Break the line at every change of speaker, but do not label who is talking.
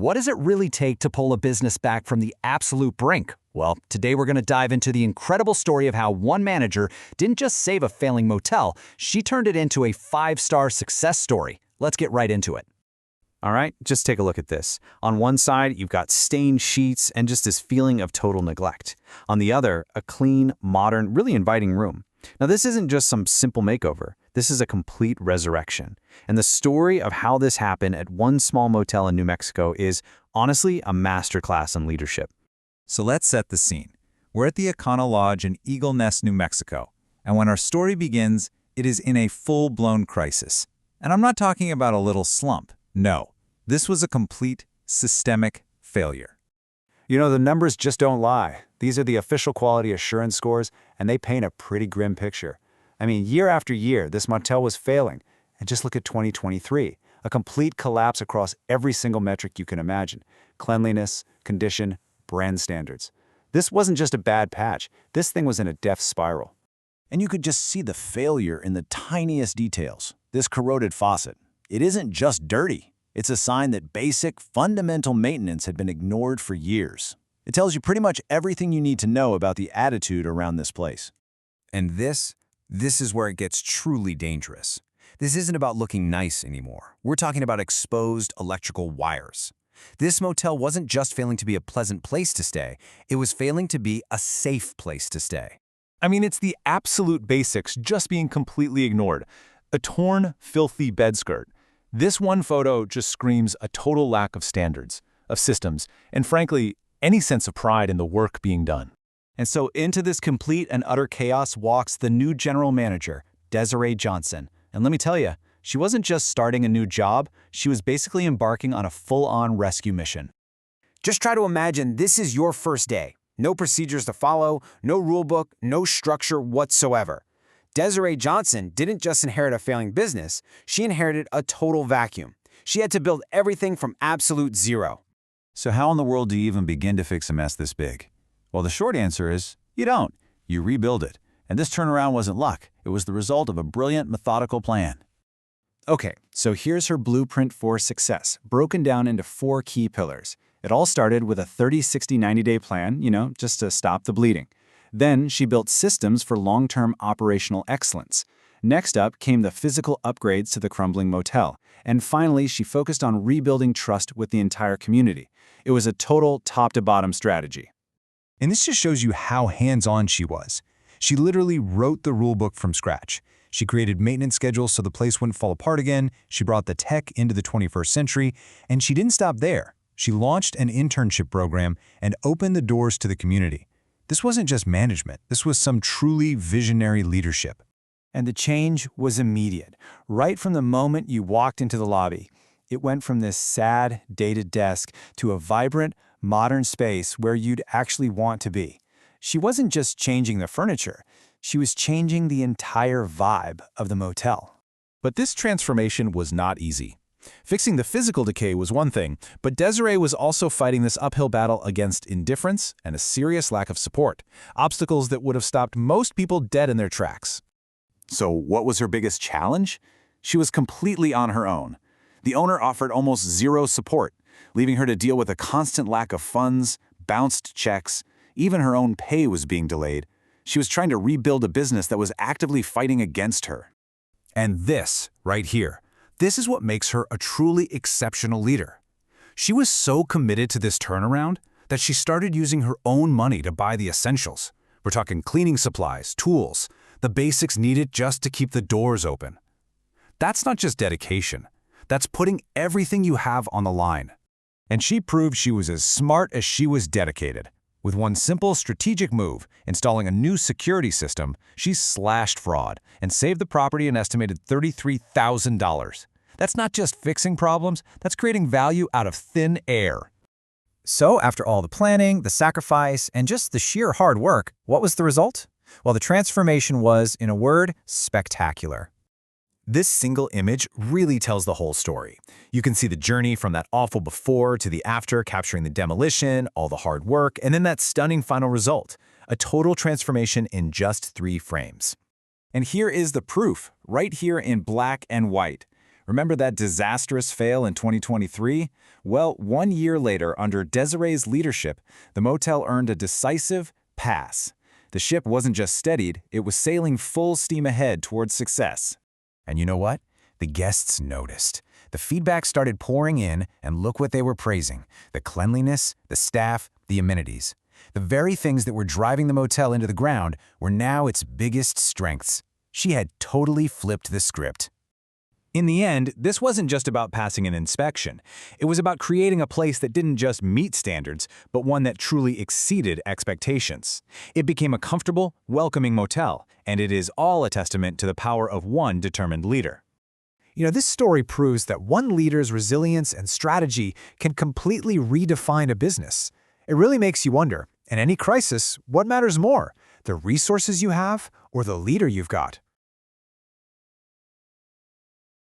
What does it really take to pull a business back from the absolute brink? Well, today we're going to dive into the incredible story of how one manager didn't just save a failing motel, she turned it into a five-star success story. Let's get right into it.
All right, just take a look at this. On one side, you've got stained sheets and just this feeling of total neglect. On the other, a clean, modern, really inviting room. Now, this isn't just some simple makeover. This is a complete resurrection. And the story of how this happened at one small motel in New Mexico is honestly a masterclass in leadership.
So let's set the scene. We're at the Econo Lodge in Eagle Nest, New Mexico. And when our story begins, it is in a full-blown crisis. And I'm not talking about a little slump. No, this was a complete systemic failure.
You know, the numbers just don't lie. These are the official quality assurance scores, and they paint a pretty grim picture. I mean, year after year, this motel was failing. And just look at 2023, a complete collapse across every single metric you can imagine. Cleanliness, condition, brand standards. This wasn't just a bad patch. This thing was in a death spiral.
And you could just see the failure in the tiniest details. This corroded faucet. It isn't just dirty. It's a sign that basic, fundamental maintenance had been ignored for years. It tells you pretty much everything you need to know about the attitude around this place.
And this is where it gets truly dangerous. This isn't about looking nice anymore. We're talking about exposed electrical wires. This motel wasn't just failing to be a pleasant place to stay, it was failing to be a safe place to stay.
I mean, it's the absolute basics just being completely ignored. A torn, filthy bed skirt. This one photo just screams a total lack of standards, of systems, and frankly, any sense of pride in the work being done.
And so into this complete and utter chaos walks the new general manager, Desiree Johnson. And let me tell you, she wasn't just starting a new job, she was basically embarking on a full-on rescue mission.
Just try to imagine this is your first day. No procedures to follow, no rule book, no structure whatsoever. Desiree Johnson didn't just inherit a failing business, she inherited a total vacuum. She had to build everything from absolute zero.
So how in the world do you even begin to fix a mess this big? Well, the short answer is, you don't. You rebuild it. And this turnaround wasn't luck. It was the result of a brilliant, methodical plan.
Okay, so here's her blueprint for success, broken down into 4 key pillars. It all started with a 30, 60, 90-day plan, just to stop the bleeding. Then she built systems for long-term operational excellence. Next up came the physical upgrades to the crumbling motel. And finally, she focused on rebuilding trust with the entire community. It was a total top-to-bottom strategy.
And this just shows you how hands-on she was. She literally wrote the rulebook from scratch. She created maintenance schedules so the place wouldn't fall apart again. She brought the tech into the 21st century. And she didn't stop there. She launched an internship program and opened the doors to the community. This wasn't just management. This was some truly visionary leadership.
And the change was immediate. Right from the moment you walked into the lobby, it went from this sad, dated desk to a vibrant, modern space where you'd actually want to be. She wasn't just changing the furniture, she was changing the entire vibe of the motel.
But this transformation was not easy. Fixing the physical decay was one thing, but Desiree was also fighting this uphill battle against indifference and a serious lack of support, obstacles that would have stopped most people dead in their tracks.
So what was her biggest challenge? She was completely on her own. The owner offered almost zero support, leaving her to deal with a constant lack of funds, bounced checks, even her own pay was being delayed. She was trying to rebuild a business that was actively fighting against her.
And this, right here, this is what makes her a truly exceptional leader. She was so committed to this turnaround that she started using her own money to buy the essentials. We're talking cleaning supplies, tools, the basics needed just to keep the doors open. That's not just dedication. That's putting everything you have on the line. And she proved she was as smart as she was dedicated. With one simple strategic move, installing a new security system, she slashed fraud and saved the property an estimated $33,000. That's not just fixing problems, that's creating value out of thin air.
So after all the planning, the sacrifice, and just the sheer hard work, what was the result? Well, the transformation was, in a word, spectacular. This single image really tells the whole story. You can see the journey from that awful before to the after, capturing the demolition, all the hard work, and then that stunning final result, a total transformation in just 3 frames.
And here is the proof, right here in black and white. Remember that disastrous fail in 2023? Well, 1 year later, under Desiree's leadership, the motel earned a decisive pass. The ship wasn't just steadied, it was sailing full steam ahead towards success.
And you know what? The guests noticed. The feedback started pouring in, and look what they were praising: the cleanliness, the staff, the amenities. The very things that were driving the motel into the ground were now its biggest strengths. She had totally flipped the script.
In the end, this wasn't just about passing an inspection. It was about creating a place that didn't just meet standards, but one that truly exceeded expectations. It became a comfortable, welcoming motel, and it is all a testament to the power of one determined leader.
You know, this story proves that one leader's resilience and strategy can completely redefine a business. It really makes you wonder, in any crisis, what matters more, the resources you have or the leader you've got?